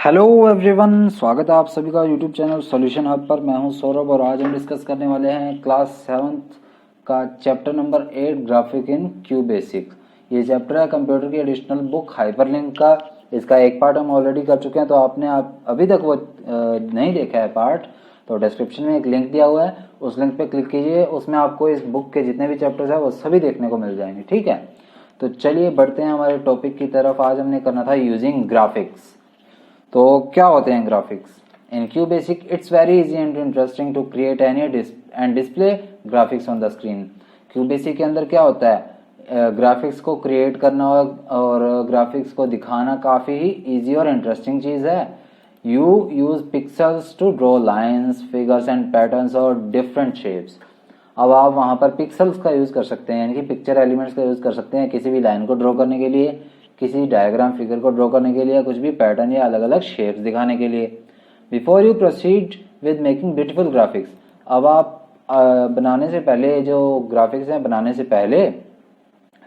Hello everyone, स्वागत है आप सभी का यूट्यूब चैनल सॉल्यूशन हब पर। मैं हूं सौरभ और आज हम डिस्कस करने वाले हैं क्लास 7th का चैप्टर नंबर 8 ग्राफिक इन क्यू बेसिक। ये चैप्टर है कंप्यूटर की एडिशनल बुक हाइपरलिंक का। इसका एक पार्ट हम ऑलरेडी कर चुके हैं, तो आपने अभी तक वो नहीं देखा है पार्ट तो डिस्क्रिप्शन में एक लिंक दिया हुआ है, उस लिंक पे क्लिक कीजिए। उसमें आपको इस बुक के जितने भी चैप्टर्स है वो सभी देखने को मिल जाएंगे। ठीक है, तो चलिए बढ़ते हैं हमारे टॉपिक की तरफ। आज हमने करना था यूजिंग ग्राफिक्स। तो क्या होते हैं graphics in Q basic? It's very easy and interesting to create any and display graphics on the screen. Q basic के अंदर क्या होता है, ग्राफिक्स को क्रिएट करना और ग्राफिक्स को दिखाना काफ़ी ही इजी और इंटरेस्टिंग चीज़ है। You use pixels to draw lines, figures and patterns और डिफरेंट शेप्स। अब आप वहाँ पर पिक्सल्स का यूज़ कर सकते हैं, यानी कि पिक्चर एलिमेंट्स का यूज़ कर सकते हैं किसी भी लाइन को ड्रॉ करने के लिए, किसी डायग्राम फिगर को ड्रॉ करने के लिए, कुछ भी पैटर्न या अलग अलग शेप्स दिखाने के लिए। Before you proceed with making beautiful graphics, अब आप बनाने से पहले, जो ग्राफिक्स हैं बनाने से पहले,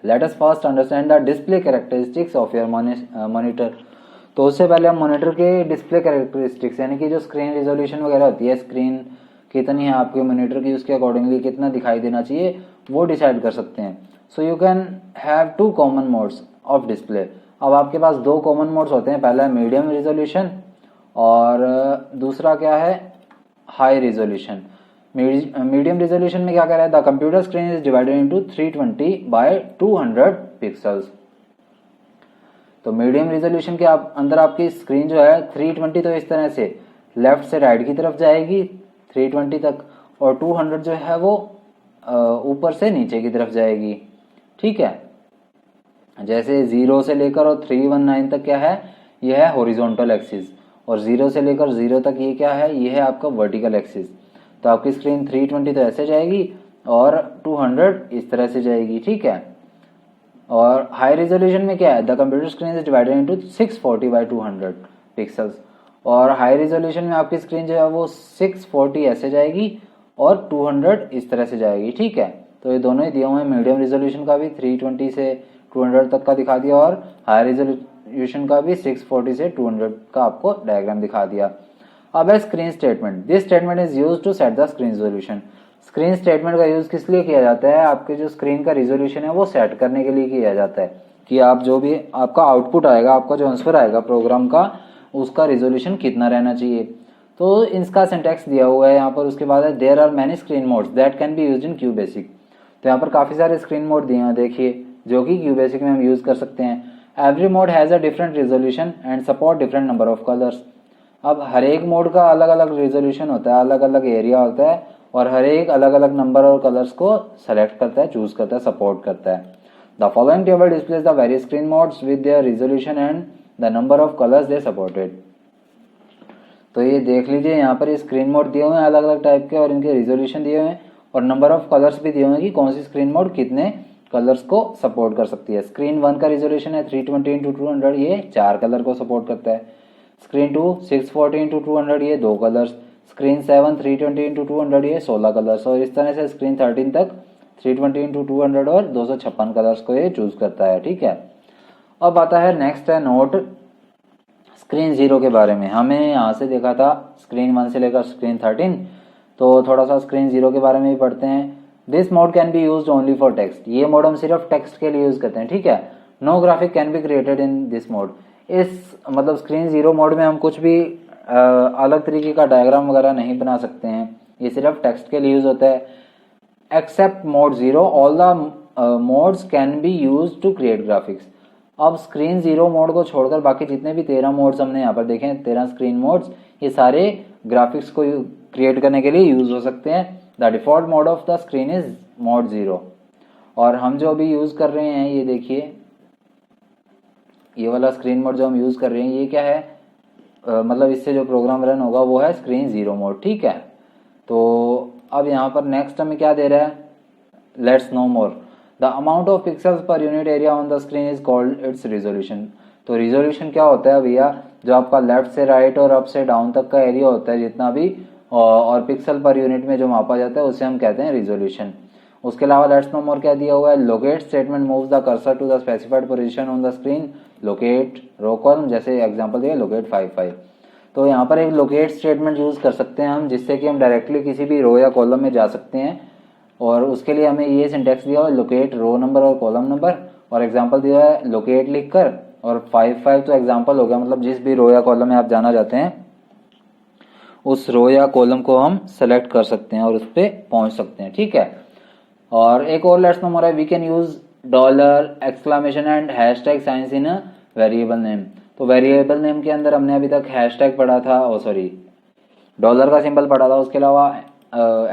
let us first understand the display characteristics of your monitor. तो उससे पहले हम मॉनिटर के डिस्प्ले कैरेक्टरिस्टिक्स यानी कि जो स्क्रीन रिजोल्यूशन वगैरह होती है, स्क्रीन कितनी है आपके मॉनिटर की, उसके अकॉर्डिंगली कितना दिखाई देना चाहिए वो डिसाइड कर सकते हैं। So you can have two common modes of display. अब आपके पास दो कॉमन मोड्स होते हैं, पहला है मीडियम रिजोल्यूशन और दूसरा क्या है, हाई रिजोल्यूशन। मीडियम रिजोल्यूशन में क्या कर रहा है, the computer screen is divided into 320 by 200 pixels. तो मीडियम रिजोल्यूशन के अंदर आपकी स्क्रीन जो है 320 तो इस तरह से लेफ्ट से राइट की तरफ जाएगी 320 तक, और 200 जो है वो ऊपर से नीचे की तरफ जाएगी। ठीक है, जैसे 0 से लेकर और 319 तक क्या है, यह है हॉरिजॉन्टल एक्सिस, और 0 से लेकर 0 तक ये क्या है, ये है आपका वर्टिकल एक्सिस। तो आपकी स्क्रीन 320 तो ऐसे जाएगी और 200 इस तरह से जाएगी। ठीक है, और हाई रेजोल्यूशन में क्या है, the computer screen is divided into 640 by 200 pixels, और हाई रेजोल्यूशन में आपकी स्क्रीन जो है वो 640 ऐसे जाएगी और 200 इस तरह से जाएगी। ठीक है, तो ये दोनों ही दिए हुए हैं, मीडियम रेजोल्यूशन का भी 320 से 200 तक का दिखा दिया और हाई रेजोल्यूशन का भी 640 से 200 का आपको डायग्राम दिखा दिया। अब है screen statement. This statement is used to set the screen resolution. Screen statement का यूज किस लिए किया जाता है, आपके जो स्क्रीन का रिजोल्यूशन है वो सेट करने के लिए किया जाता है कि आप जो भी आपका आउटपुट आएगा, आपका जो आंसर आएगा प्रोग्राम का, उसका रिजोल्यूशन कितना रहना चाहिए। तो इसका सिंटैक्स दिया हुआ है यहाँ पर। उसके बाद है there are many screen modes that can be used in Q basic. तो यहाँ पर काफी सारे स्क्रीन मोड दिए हैं, देखिए, जो कि क्यू बेसिक में हम यूज कर सकते हैं। Every mode has a different resolution and support different number of colours. अब हर एक मोड का अलग अलग रिजोल्यूशन होता है, अलग अलग एरिया होता है, और हर एक अलग अलग नंबर और कलर्स को सेलेक्ट करता है, चूज करता है, सपोर्ट करता है। The following table displays the various screen modes with their resolution and the number of colours they supported. तो ये देख लीजिए, यहाँ पर ये स्क्रीन मोड दिए हुए हैं अलग अलग टाइप के, और इनके रिजोल्यूशन दिए हुए हैं, और नंबर ऑफ कलर्स भी दिए हुए हैं कि कौन सी स्क्रीन मोड कितने कलर्स को सपोर्ट कर सकती है। स्क्रीन 1 का रिजोल्यूशन है 320 × 200, ये 4 कलर को सपोर्ट करता है। स्क्रीन 2 640 × 200, ये 2 कलर्स। स्क्रीन 7 320 × 200, ये 16 कलर्स, और इस तरह से स्क्रीन 13 तक 320 × 200 और 256 कलर्स को ये चूज करता है। ठीक है, अब आता है नेक्स्ट है नोट स्क्रीन 0 के बारे में। हमें यहाँ से देखा था स्क्रीन 1 से लेकर स्क्रीन 13, तो थोड़ा सा स्क्रीन 0 के बारे में भी पढ़ते हैं। This mode can be used only for text. ये मोड हम सिर्फ टेक्स्ट के लिए यूज करते हैं। ठीक है, no graphic can be created in this mode. इस मतलब स्क्रीन 0 मोड में हम कुछ भी अलग तरीके का डायग्राम वगैरह नहीं बना सकते हैं, ये सिर्फ टेक्स्ट के लिए यूज होता है। Except mode 0 all the modes can be use to create graphics. अब स्क्रीन 0 मोड को छोड़कर बाकी जितने भी 13 मोड्स हमने यहाँ पर देखे हैं, 13 स्क्रीन मोड्स, ये सारे ग्राफिक्स को क्रिएट करने के लिए यूज हो सकते हैं। The default mode of the screen is mode 0, और हम जो अभी यूज कर रहे हैं, ये देखिए, ये वाला स्क्रीन मोड जो हम यूज कर रहे हैं, ये क्या है, मतलब इससे जो प्रोग्राम रन होगा वो है स्क्रीन 0 मोड। ठीक है, तो अब यहाँ पर नेक्स्ट हमें क्या दे रहा है, let's know more. The amount of pixels per unit area on the screen is called its resolution. तो रिजोल्यूशन क्या होता है भैया, जो आपका लेफ्ट से राइट और अप से डाउन तक का एरिया होता है जितना भी, और पिक्सल पर यूनिट में जो मापा जाता है उसे हम कहते हैं रिजोल्यूशन। उसके अलावा लेट्स नो मोर क्या दिया हुआ है, locate statement moves the cursor to the specified position on the screen locate row column, जैसे एग्जांपल दिया लोकेट 55। तो यहाँ पर एक लोकेट स्टेटमेंट यूज़ कर सकते हैं हम, जिससे कि हम डायरेक्टली किसी भी रो या कॉलम में जा सकते हैं। और उसके लिए हमें ये सिंटैक्स दिया हुआ है लोकेट रो नंबर और कॉलम नंबर, और एग्जांपल दिया है लोकेट लिखकर, और 55 तो एग्जांपल हो गया, मतलब जिस भी रो या कॉलम में आप जाना चाहते हैं उस रो या कॉलम को हम सेलेक्ट कर सकते हैं और उस पर पहुंच सकते हैं, ठीक है। और एक और लेट्स नो मोर है, we can use dollar exclamation and hashtag signs in a variable name. तो वेरिएबल नेम के अंदर हमने अभी तक हैशटैग पढ़ा था, ओ सॉरी डॉलर का सिंबल पढ़ा था, उसके अलावा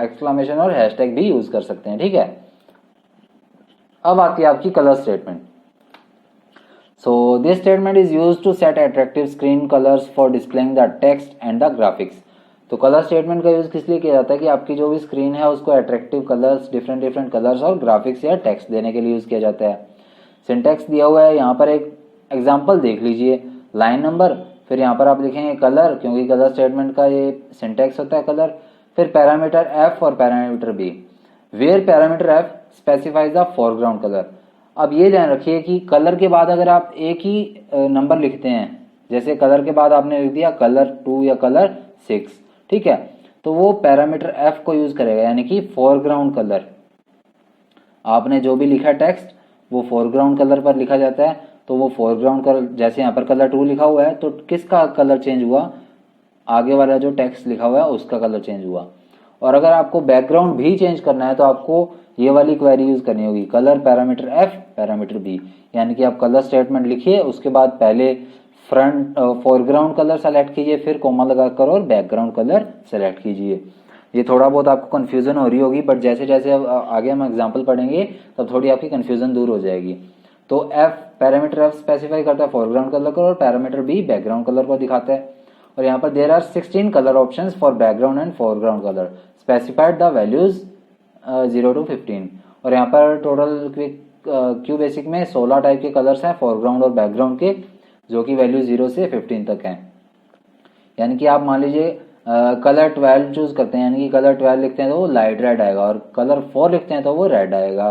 एक्सक्लामेशन और हैशटैग भी यूज कर सकते हैं, ठीक है। अब आती है आपकी colour statement. So this statement is used to set attractive screen colors for displaying the text and the graphics. तो कलर स्टेटमेंट का यूज किस लिए किया जाता है कि आपकी जो भी स्क्रीन है उसको attractive colours, different different colours और ग्राफिक्स या टेक्स्ट देने के लिए यूज किया जाता है। सिंटैक्स दिया हुआ है यहाँ पर, एक एग्जांपल देख लीजिए, लाइन नंबर, फिर यहाँ पर आप लिखेंगे कलर, क्योंकि कलर स्टेटमेंट का ये सिंटैक्स होता है कलर, फिर पैरामीटर एफ और parameter B, where parameter F specifies the foreground colour. अब ये ध्यान रखिए कि कलर के बाद अगर आप एक ही नंबर लिखते हैं, जैसे कलर के बाद आपने लिख दिया कलर 2 या कलर 6, ठीक है, तो वो पैरामीटर एफ को यूज करेगा, यानी कि फोरग्राउंड कलर। आपने जो भी लिखा टेक्स्ट वो फोरग्राउंड कलर पर लिखा जाता है, तो वो फोरग्राउंड कलर, जैसे यहाँ पर कलर 2 लिखा हुआ है तो किसका कलर चेंज हुआ, आगे वाला जो टेक्स्ट लिखा हुआ है उसका कलर चेंज हुआ। और अगर आपको बैकग्राउंड भी चेंज करना है तो आपको ये वाली क्वेरी यूज करनी होगी, colour parameter F parameter B, यानी कि आप कलर स्टेटमेंट लिखिए, उसके बाद पहले फ्रंट फोरग्राउंड कलर सेलेक्ट कीजिए, फिर कोमा लगाकर और बैकग्राउंड कलर सेलेक्ट कीजिए। ये थोड़ा बहुत आपको कंफ्यूजन हो रही होगी, बट जैसे जैसे आगे हम एग्जाम्पल पढ़ेंगे तब थोड़ी आपकी कंफ्यूजन दूर हो जाएगी। तो एफ पैरामीटर एफ स्पेसिफाई करता है फोरग्राउंड कलर को और पैरामीटर बी बैकग्राउंड कलर को दिखाता है। और यहाँ पर there are 16 colour options for background and foreground colour, specified the values 0 to 15। और यहाँ पर टोटल क्यू बेसिक में 16 टाइप के कलर्स हैं फोरग्राउंड और बैकग्राउंड के, जो कि वैल्यू 0 से 15 तक हैं। यानी कि आप मान लीजिए कलर 12 चूज करते हैं, यानी कि कलर 12 लिखते हैं तो वो लाइट रेड आएगा, और कलर 4 लिखते हैं तो वो रेड आएगा,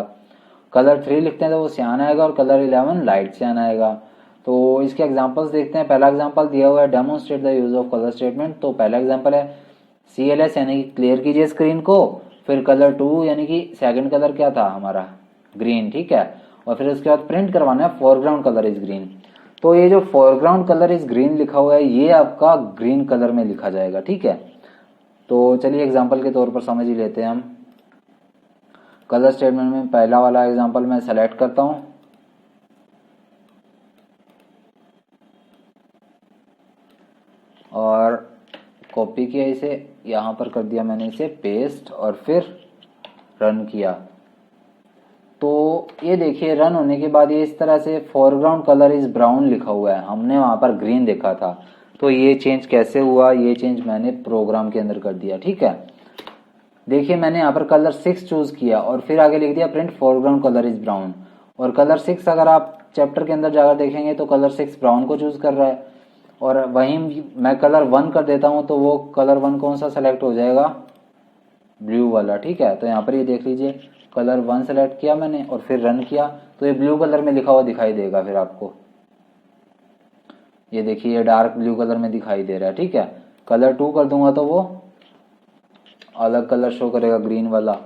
कलर 3 लिखते हैं तो वो सियान आएगा, और कलर 11 लाइट सियान आएगा। तो इसके एग्जांपल्स देखते हैं। पहला एग्जांपल दिया हुआ है demonstrate the use of colour statement. तो पहला एग्जांपल है CLS, यानी कि क्लियर कीजिए स्क्रीन को, फिर कलर 2 यानी कि सेकंड कलर क्या था हमारा ग्रीन, ठीक है, और फिर उसके बाद प्रिंट करवाना है फोरग्राउंड कलर इज ग्रीन। तो ये जो फोरग्राउंड कलर इज ग्रीन लिखा हुआ है ये आपका ग्रीन कलर में लिखा जाएगा, ठीक है। तो चलिए एग्जांपल के तौर पर समझ ही लेते हैं हम। कलर स्टेटमेंट में पहला वाला एग्जांपल मैं सेलेक्ट करता हूं और कॉपी किया इसे, यहाँ पर कर दिया मैंने इसे पेस्ट और फिर रन किया। तो ये देखिए रन होने के बाद ये इस तरह से फोरग्राउंड कलर इज ब्राउन लिखा हुआ है, हमने वहां पर ग्रीन देखा था। तो ये चेंज कैसे हुआ, ये चेंज मैंने प्रोग्राम के अंदर कर दिया, ठीक है। देखिए मैंने यहाँ पर कलर 6 चूज किया और फिर आगे लिख दिया print foreground colour is brown, और कलर 6 अगर आप चैप्टर के अंदर जाकर देखेंगे तो कलर 6 ब्राउन को चूज कर रहा है। और वहीं मैं कलर 1 कर देता हूं तो वो कलर 1 कौन सा सेलेक्ट हो जाएगा, ब्लू वाला, ठीक है। तो यहाँ पर ये देख लीजिए कलर 1 सेलेक्ट किया मैंने और फिर रन किया तो ये ब्लू कलर में लिखा हुआ दिखाई देगा। फिर आपको ये देखिए ये डार्क ब्लू कलर में दिखाई दे रहा है, ठीक है। कलर 2 कर दूंगा तो वो अलग कलर शो करेगा, ग्रीन वाला,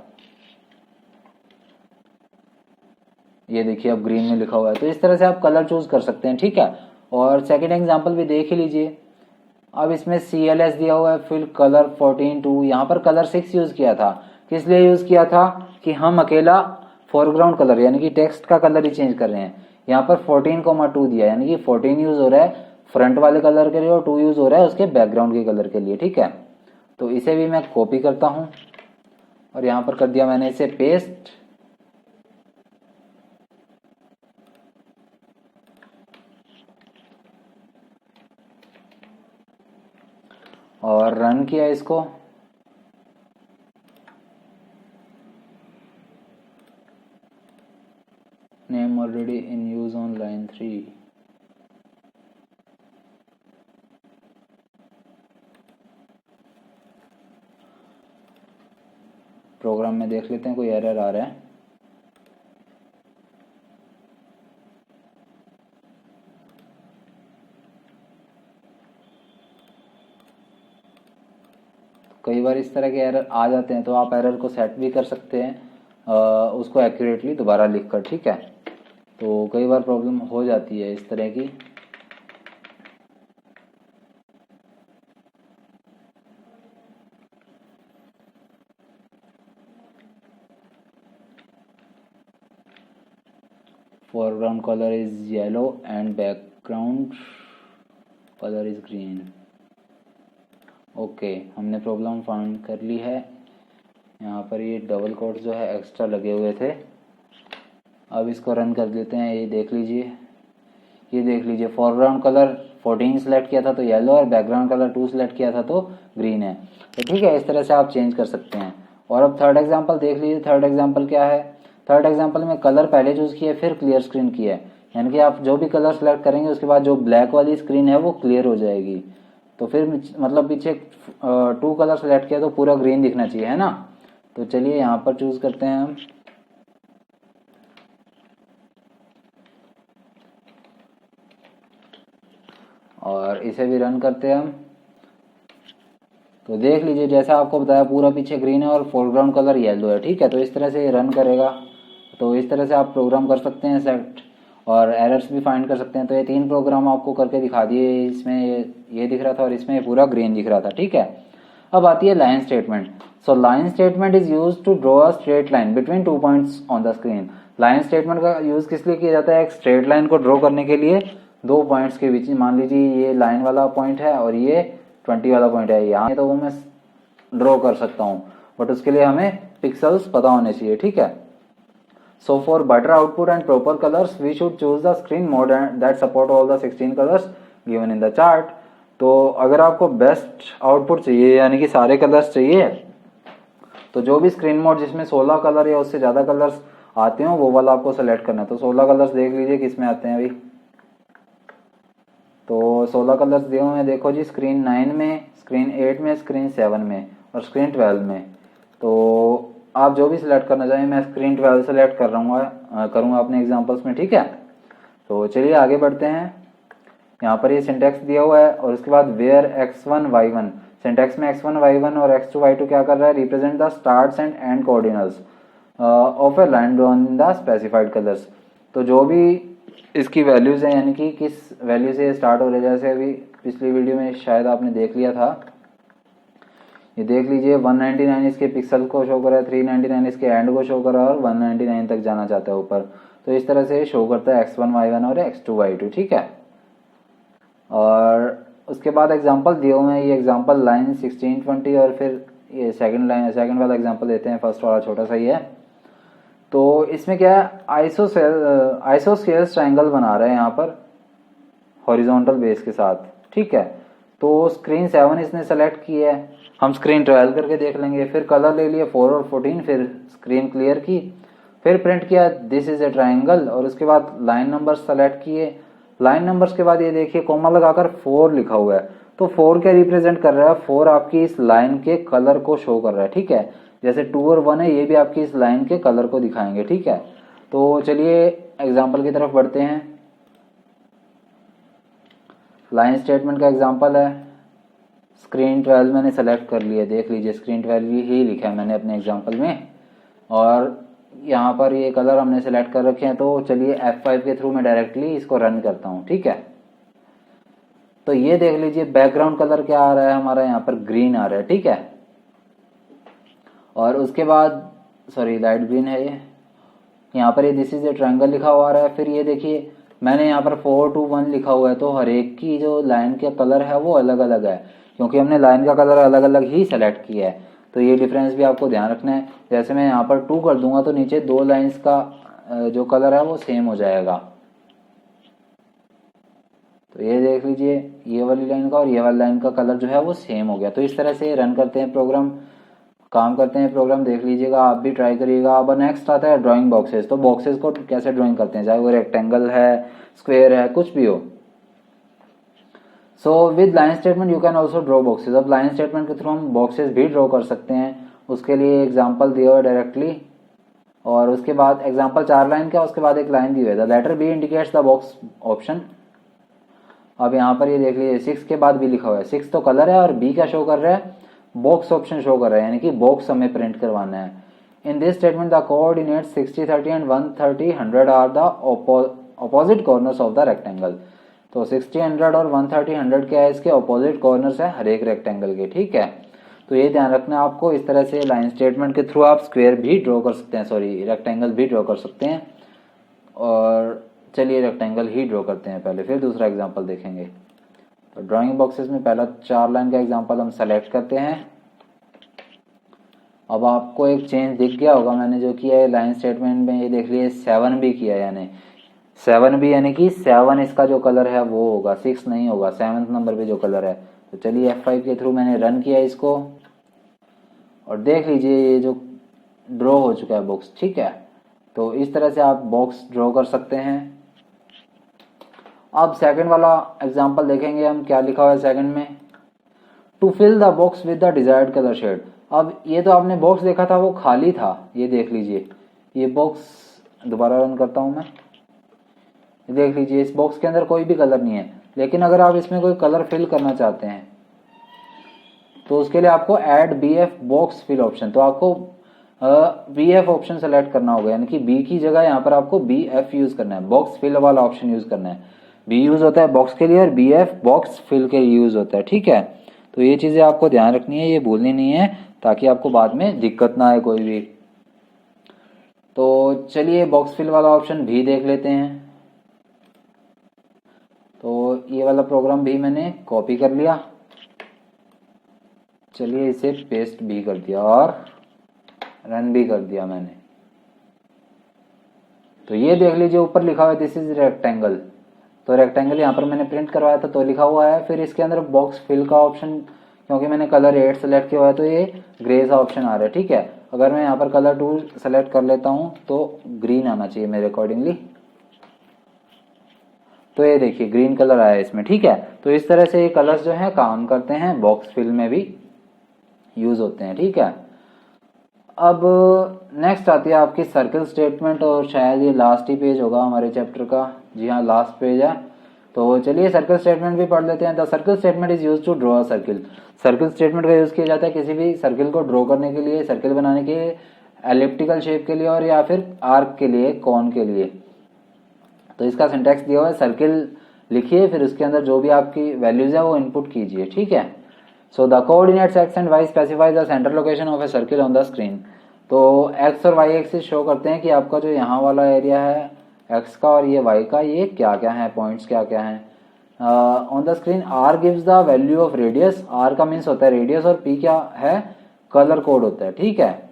ये देखिए अब ग्रीन में लिखा हुआ है। तो इस तरह से आप कलर चूज कर सकते हैं, ठीक है। और सेकंड एग्जांपल भी देख ही लीजिए। अब इसमें CLS दिया हुआ है, फिर कलर 14:2, यहाँ पर कलर 6 यूज किया था। किस लिए यूज किया था कि हम अकेला फोरग्राउंड कलर यानी कि टेक्स्ट का कलर ही चेंज कर रहे हैं। यहाँ पर 14,2 दिया, यानी कि 14 यूज हो रहा है फ्रंट वाले कलर के लिए और 2 यूज हो रहा है उसके बैकग्राउंड के कलर के लिए, ठीक है। तो इसे भी मैं कॉपी करता हूं और यहाँ पर कर दिया मैंने इसे पेस्ट और रन किया इसको। Name already in use on line 3। Program में देख लेते हैं कोई एरर आ रहा है। कई बार इस तरह के एरर आ जाते हैं, तो आप एरर को सेट भी कर सकते हैं उसको एक्यूरेटली दोबारा लिख कर, ठीक है। तो कई बार प्रॉब्लम हो जाती है इस तरह की। Foreground colour is yellow and background colour is green. Okay, हमने प्रॉब्लम फाइंड कर ली है। यहाँ पर ये डबल कोट्स जो है एक्स्ट्रा लगे हुए थे। अब इसको रन कर देते हैं। ये देख लीजिए, फोरग्राउंड कलर 14 सेलेक्ट किया था तो येलो, और बैकग्राउंड कलर 2 सेलेक्ट किया था तो ग्रीन है। तो ठीक है, इस तरह से आप चेंज कर सकते हैं। और अब थर्ड एग्जांपल देख लीजिए। थर्ड एग्जांपल क्या है? थर्ड एग्जांपल में कलर पहले चूज किया फिर क्लियर स्क्रीन किया है, यानी कि आप जो भी कलर सेलेक्ट करेंगे उसके बाद जो ब्लैक वाली स्क्रीन है वो क्लियर हो जाएगी। तो फिर मतलब पीछे 2 कलर सेलेक्ट किया तो पूरा ग्रीन दिखना चाहिए, है ना। तो चलिए यहाँ पर चूज करते हैं हम, और इसे भी रन करते हैं हम। तो देख लीजिए, जैसा आपको बताया पूरा पीछे ग्रीन है और फोरग्राउंड कलर येलो है, ठीक है। तो इस तरह से ये रन करेगा। तो इस तरह से आप प्रोग्राम कर सकते हैं सेट, और एरर्स भी फाइंड कर सकते हैं। तो ये 3 प्रोग्राम आपको करके दिखा दिए। इसमें ये दिख रहा था और इसमें पूरा ग्रीन दिख रहा था, ठीक है। अब आती है line statement. So line statement is use to draw a straight line between 2 points on the screen. Line statement का यूज किस लिए किया जाता है? एक स्ट्रेट लाइन को ड्रॉ करने के लिए 2 पॉइंट्स के बीच। मान लीजिए ये लाइन वाला पॉइंट है और ये 20 वाला पॉइंट है। यहाँ तो वो मैं ड्रॉ कर सकता हूँ, बट उसके लिए हमें पिक्सल्स पता होने चाहिए, ठीक है। So for better output and proper colors, we should choose the screen mode that support all the 16 colors given in the chart. तो अगर आपको बेस्ट आउटपुट चाहिए, यानी कि सारे कलर्स चाहिए, तो जो भी स्क्रीन मोड जिसमें 16 कलर या उससे ज़्यादा कलर्स आते हो वो वाला आपको सेलेक्ट करना है। तो 16 कलर्स देख लीजिए किस में आते हैं अभी। तो 16 कलर्स दिए हुए हैं, देखो जी, स्क्रीन 9 में, स्क्रीन 8 में, स्क्रीन 7 में और स्क्रीन 12 में। तो आप जो भी सिलेक्ट करना चाहें, मैं स्क्रीन 12 सेलेक्ट करूँगा अपने एग्जांपल्स में, ठीक है। तो चलिए आगे बढ़ते हैं। यहाँ पर ये सिंटेक्स दिया हुआ है और उसके बाद वेयर x1 y1। सिंटेक्स में x1 y1 और x2 y2 क्या कर रहा है? Represent the starts and and coordinates of A line drawn in the specified colours. तो जो भी इसकी वैल्यूज हैं, यानी कि किस वैल्यू से स्टार्ट हो रहा है, जैसे अभी पिछली वीडियो में शायद आपने देख लिया था, ये देख लीजिए 199 इसके पिक्सल को शो कर रहा है, 399 इसके एंड को शो कर रहा है और 199 तक जाना चाहता है ऊपर। तो इस तरह से शो करता है x1 y1 और x2 y2, ठीक है। और उसके बाद एग्जांपल दिए हुए हैं। ये एग्जांपल लाइन 16 20 और फिर ये सेकंड वाला एग्जांपल देते हैं। फर्स्ट वाला छोटा सा ही है। तो इसमें क्या है? आइसोस्केल्स ट्रायंगल बना रहे हैं यहाँ पर हॉरिजॉन्टल बेस के साथ, ठीक है। तो स्क्रीन 7 इसने सेलेक्ट की है, हम स्क्रीन 12 करके देख लेंगे। फिर कलर ले लिए 4 और 14, फिर स्क्रीन क्लियर की, फिर प्रिंट किया दिस इज ए ट्रायंगल, और उसके बाद लाइन नंबर सेलेक्ट किए। लाइन नंबर्स के बाद ये देखिए कॉमा लगाकर 4 लिखा हुआ है। तो 4 क्या रिप्रेजेंट कर रहा है? 4 आपकी इस लाइन के कलर को शो कर रहा है, ठीक है। जैसे 2 और 1 है, ये भी आपकी इस लाइन के कलर को दिखाएंगे, ठीक है। तो चलिए एग्जाम्पल की तरफ बढ़ते हैं। लाइन स्टेटमेंट का एग्जाम्पल है, स्क्रीन 12 मैंने सेलेक्ट कर लिया। देख लीजिए स्क्रीन 12 ही लिखा है मैंने अपने एग्जाम्पल में, और यहाँ पर ये कलर हमने सेलेक्ट कर रखे हैं। तो चलिए F5 के थ्रू मैं डायरेक्टली इसको रन करता हूँ, ठीक है। तो ये देख लीजिए बैकग्राउंड कलर क्या आ रहा है हमारा, यहाँ पर ग्रीन आ रहा है, ठीक है। और उसके बाद सॉरी लाइट ग्रीन है ये, यहाँ पर ये दिस इज ए ट्रायंगल लिखा हुआ आ रहा है। फिर ये देखिए मैंने यहाँ पर 4 2 1 लिखा हुआ है। तो हर एक की जो लाइन का कलर है वो अलग अलग है, क्योंकि हमने लाइन का कलर अलग अलग ही सेलेक्ट किया है। तो ये डिफरेंस भी आपको ध्यान रखना है। जैसे मैं यहाँ पर 2 कर दूंगा तो नीचे 2 लाइंस का जो कलर है वो सेम हो जाएगा। तो ये देख लीजिए ये वाली लाइन का और ये वाली लाइन का कलर जो है वो सेम हो गया। तो इस तरह से रन करते हैं प्रोग्राम, काम करते हैं प्रोग्राम। देख लीजिएगा, आप भी ट्राई करिएगा। अब नेक्स्ट आता है ड्राइंग बॉक्सेस। तो बॉक्सेस को कैसे ड्राइंग करते हैं, चाहे वो रेक्टेंगल है, स्क्वायर है, कुछ भी हो। So with line statement you can also draw boxes. अब लाइन स्टेटमेंट के थ्रू हम बॉक्सेस भी ड्रॉ कर सकते हैं। उसके लिए एग्जाम्पल दिया हुआ है डायरेक्टली, और उसके बाद एग्जाम्पल 4 लाइन का, उसके बाद एक लाइन दी हुई है the letter B indicates the box option. अब यहाँ पर ये देख लीजिए 6 के बाद बी लिखा हुआ है। 6 तो कलर है और बी क्या शो कर रहा है? बॉक्स ऑप्शन शो कर रहा है, यानी कि बॉक्स हमें प्रिंट करवाना है। In this statement the coordinates 60, 30 and 130, 100 are the opposite corners of the rectangle. तो 60, 100 और 130, 100 क्या है, इसके ऑपोजिट कॉर्नर्स है हर एक रेक्टेंगल के, ठीक है। तो ये ध्यान रखना है आपको। इस तरह से लाइन स्टेटमेंट के थ्रू आप स्क्वायर भी ड्रॉ कर सकते हैं, सॉरी रेक्टेंगल भी ड्रॉ कर सकते हैं। और चलिए रेक्टेंगल ही ड्रॉ करते हैं पहले, फिर दूसरा एग्जांपल देखेंगे। तो ड्राइंग बॉक्सेस में पहला 4 लाइन का एग्जांपल हम सेलेक्ट करते हैं। अब आपको एक चेंज दिख गया होगा, मैंने जो किया है लाइन स्टेटमेंट में, ये देख लिए 7 भी किया है, यानी 7 भी, यानी कि 7 इसका जो कलर है वो होगा, 6 नहीं होगा, 7th नंबर पे जो कलर है। तो चलिए F5 के थ्रू मैंने रन किया इसको और देख लीजिए ये जो ड्रॉ हो चुका है बॉक्स, ठीक है। तो इस तरह से आप बॉक्स ड्रॉ कर सकते हैं। अब सेकंड वाला एग्जांपल देखेंगे हम, क्या लिखा हुआ है सेकंड में, to fill the box with the desired colour shade. अब ये तो आपने बॉक्स देखा था वो खाली था, ये देख लीजिए ये बॉक्स, दोबारा रन करता हूं मैं, ये देख लीजिए इस बॉक्स के अंदर कोई भी कलर नहीं है। लेकिन अगर आप इसमें कोई कलर फिल करना चाहते हैं तो उसके लिए आपको add BF box fill option, तो आपको BF ऑप्शन सेलेक्ट करना होगा, यानी कि B की जगह यहाँ पर आपको BF यूज करना है, बॉक्स फिल वाला ऑप्शन यूज करना है। B यूज होता है बॉक्स के लिए और BF बॉक्स फिल के लिए यूज होता है, ठीक है। तो ये चीजें आपको ध्यान रखनी है, ये भूलनी नहीं है, ताकि आपको बाद में दिक्कत ना आए कोई भी। तो चलिए बॉक्स फिल वाला ऑप्शन भी देख लेते हैं। तो ये वाला प्रोग्राम भी मैंने कॉपी कर लिया, चलिए इसे पेस्ट भी कर दिया और रन भी कर दिया मैंने। तो ये देख लीजिए ऊपर लिखा हुआ है दिस इज रेक्टेंगल, तो रेक्टेंगल यहाँ पर मैंने प्रिंट करवाया था तो लिखा हुआ है। फिर इसके अंदर बॉक्स फिल का ऑप्शन, क्योंकि मैंने कलर 8 सेलेक्ट किया हुआ है तो ये ग्रे सा ऑप्शन आ रहा है, ठीक है। अगर मैं यहाँ पर कलर 2 सेलेक्ट कर लेता हूँ तो ग्रीन आना चाहिए मेरे अकॉर्डिंगली, तो ये देखिए ग्रीन कलर आया इसमें, ठीक है। तो इस तरह से ये कलर्स जो है काम करते हैं, बॉक्स फिल में भी यूज होते हैं, ठीक है। अब नेक्स्ट आती है आपकी सर्कल स्टेटमेंट, और शायद ये लास्ट ही पेज होगा हमारे चैप्टर का, जी हाँ लास्ट पेज है। तो चलिए सर्कल स्टेटमेंट भी पढ़ लेते हैं। The circle statement is use to draw a circle. Circle statement का यूज किया जाता है किसी भी सर्किल को ड्रॉ करने के लिए, सर्किल बनाने के लिए, एलिप्टिकल शेप के लिए और या फिर आर्क के लिए, कॉन के लिए। तो इसका सिंटैक्स दिया हुआ है, सर्किल लिखिए फिर उसके अंदर जो भी आपकी वैल्यूज है वो इनपुट कीजिए, ठीक है। So the coordinates x and y specify the centre location of a circle on the screen. तो x और y एक्सिस शो करते हैं कि आपका जो यहाँ वाला एरिया है x का और ये y का, ये क्या क्या है, पॉइंट्स क्या क्या है on the screen. r gives the value of radius, r का मीन्स होता है रेडियस और p क्या है, कलर कोड होता है, ठीक है।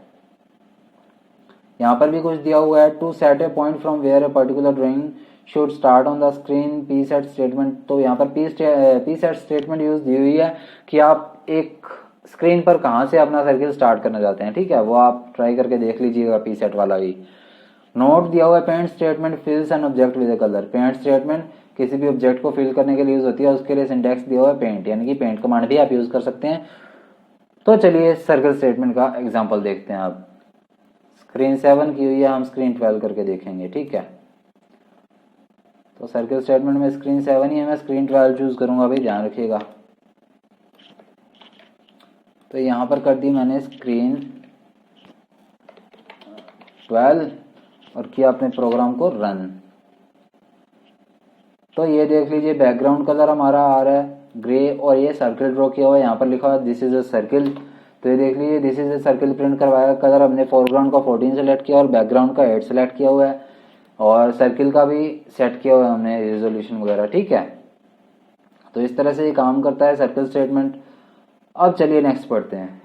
यहाँ पर भी कुछ दिया हुआ है, to set a point from where a particular drawing should start on the screen, P set statement. तो यहाँ पर पी सेट स्टेटमेंट यूज दी हुई है कि आप एक स्क्रीन पर कहाँ से अपना सर्किल स्टार्ट करना चाहते हैं, ठीक है। वो आप ट्राई करके देख लीजिएगा पी सेट वाला भी। नोट दिया हुआ है, paint statement fills an object with a colour. Paint statement किसी भी ऑब्जेक्ट को फिल करने के लिए यूज होती है, उसके लिए सिंटैक्स दिया हुआ है पेंट, यानी कि पेंट कमांड भी आप यूज कर सकते हैं। तो चलिए सर्कल स्टेटमेंट का एग्जाम्पल देखते हैं। आप स्क्रीन 7 की हुई है, हम स्क्रीन 12 करके देखेंगे, ठीक है। तो सर्किल स्टेटमेंट में स्क्रीन 7 ही है, मैं स्क्रीन 12 चूज करूंगा, भाई ध्यान रखिएगा। तो यहाँ पर कर दी मैंने स्क्रीन 12 और किया अपने प्रोग्राम को रन। तो ये देख लीजिए बैकग्राउंड कलर हमारा आ रहा है ग्रे और ये सर्किल ड्रॉ किया हुआ है, यहाँ पर लिखा हुआ है दिस इज अ सर्किल। तो ये देख लीजिए this is a circle print करवाया, कलर हमने फोरग्राउंड का 14 सेलेक्ट किया और बैकग्राउंड का 8 सेलेक्ट किया हुआ है, और सर्किल का भी सेट किया हुआ है हमने रिजोल्यूशन वगैरह, ठीक है। तो इस तरह से ये काम करता है सर्किल स्टेटमेंट। अब चलिए नेक्स्ट पढ़ते हैं,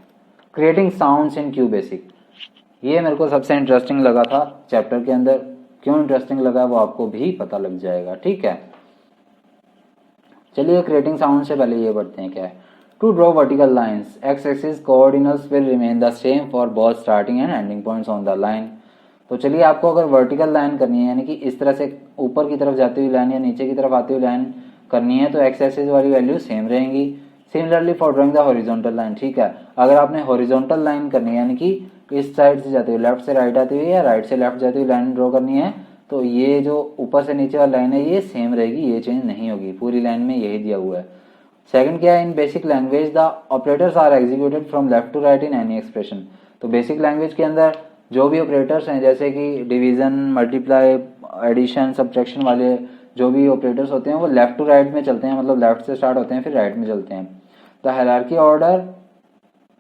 क्रिएटिंग साउंड्स इन क्यू बेसिक। ये मेरे को सबसे इंटरेस्टिंग लगा था चैप्टर के अंदर, क्यों इंटरेस्टिंग लगा वो आपको भी पता लग जाएगा, ठीक है। चलिए क्रिएटिंग साउंड से पहले ये पढ़ते हैं क्या है। To draw vertical lines, X axis coordinates will remain the same for both starting and ending points on the line. तो चलिए आपको अगर वर्टिकल लाइन करनी है, यानी कि इस तरह से ऊपर की तरफ जाती हुई लाइन या नीचे की तरफ आती हुई लाइन करनी है, तो एक्स एक्सिस वाली वैल्यू सेम रहेंगी। Similarly for drawing the horizontal line, ठीक है। अगर आपने हॉरिजॉन्टल लाइन करनी है, यानी कि इस साइड से जाती हुई लेफ्ट से राइट आती हुई या राइट से लेफ्ट जाती हुई लाइन ड्रॉ करनी है, तो ये जो ऊपर से नीचे वाली लाइन है ये सेम रहेगी, ये चेंज नहीं होगी, पूरी लाइन में यही दिया हुआ है। सेकंड क्या है, in BASIC language the operators are executed from left to right in any expression. तो बेसिक लैंग्वेज के अंदर जो भी ऑपरेटर्स हैं जैसे कि डिवीजन, मल्टीप्लाई, एडिशन, सब्ट्रैक्शन वाले जो भी ऑपरेटर्स होते हैं वो लेफ्ट टू राइट में चलते हैं, मतलब लेफ्ट से स्टार्ट होते हैं फिर राइट में चलते हैं। The hierarchy order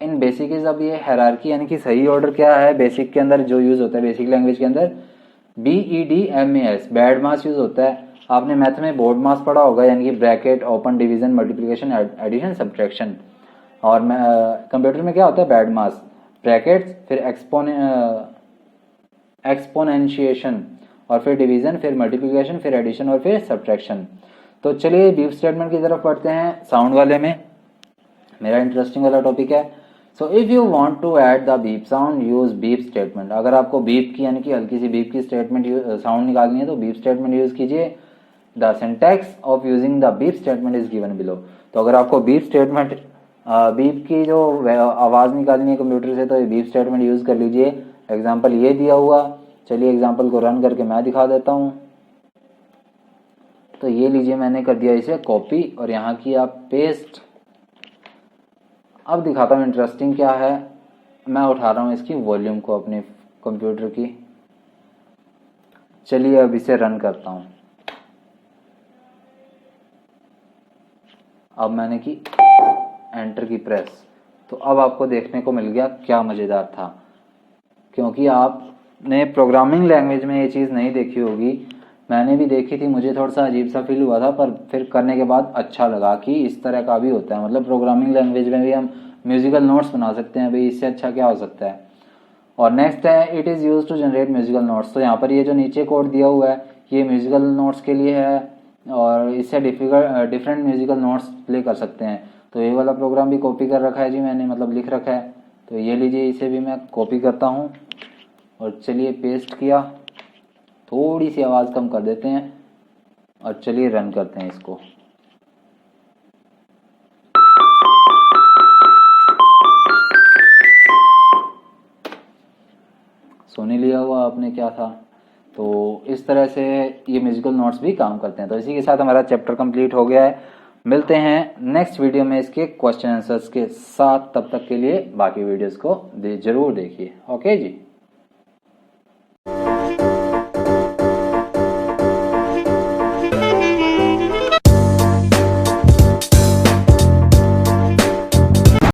in basic is, अब ये हायरार्की यानी कि सही ऑर्डर क्या है बेसिक के अंदर जो यूज होता है बेसिक लैंग्वेज के अंदर, BEDMAS, बैड मास यूज होता है। आपने मैथ में बोर्ड मास पढ़ा होगा, यानी कि bracket, open, division, multiplication, addition, subtraction. और कंप्यूटर में क्या होता है, बैड मास, ब्रैकेट्स, फिर एक्सपोनेंशिएशन, और फिर डिवीजन, फिर मल्टीप्लिकेशन, फिर एडिशन और फिर सब्ट्रैक्शन। तो चलिए बीफ स्टेटमेंट की तरफ पढ़ते हैं। साउंड वाले में मेरा इंटरेस्टिंग वाला टॉपिक है। So if you want to add the beep sound use beep statement. अगर आपको बीप की यानी कि हल्की सी बीप की स्टेटमेंट साउंड निकालनी है तो बीप स्टेटमेंट यूज कीजिए। The syntax of using the beep statement is given below. तो अगर आपको बीप स्टेटमेंट बीप की जो आवाज निकालनी है कंप्यूटर से तो बीप स्टेटमेंट यूज कर लीजिए। एग्जाम्पल ये दिया हुआ, चलिए एग्जाम्पल को रन करके मैं दिखा देता हूँ। तो ये लीजिए, मैंने कर दिया इसे कॉपी और यहाँ की आप पेस्ट। अब दिखाता हूँ इंटरेस्टिंग क्या है। मैं उठा रहा हूँ इसकी वॉल्यूम को अपने कंप्यूटर की। चलिए अब इसे रन करता हूँ। अब मैंने की एंटर की प्रेस, तो अब आपको देखने को मिल गया क्या मज़ेदार था, क्योंकि आपने प्रोग्रामिंग लैंग्वेज में ये चीज़ नहीं देखी होगी। मैंने भी देखी थी, मुझे थोड़ा सा अजीब सा फील हुआ था, पर फिर करने के बाद अच्छा लगा कि इस तरह का भी होता है। मतलब प्रोग्रामिंग लैंग्वेज में भी हम म्यूजिकल नोट्स बना सकते हैं, भाई इससे अच्छा क्या हो सकता है। और नेक्स्ट है it is use to generate musical notes. तो यहाँ पर ये जो नीचे कोड दिया हुआ है ये म्यूजिकल नोट्स के लिए है और इससे डिफरेंट म्यूजिकल नोट्स प्ले कर सकते हैं। तो ये वाला प्रोग्राम भी कॉपी कर रखा है जी मैंने, मतलब लिख रखा है। तो ये लीजिए, इसे भी मैं कॉपी करता हूँ और चलिए पेस्ट किया। थोड़ी सी आवाज़ कम कर देते हैं और चलिए रन करते हैं इसको। सुन ही लिया हुआ आपने क्या था। तो इस तरह से ये म्यूजिकल नोट्स भी काम करते हैं। तो इसी के साथ हमारा चैप्टर कंप्लीट हो गया है। मिलते हैं नेक्स्ट वीडियो में इसके क्वेश्चन आंसर्स के साथ। तब तक के लिए बाकी वीडियोस को जरूर देखिए। ओके जी।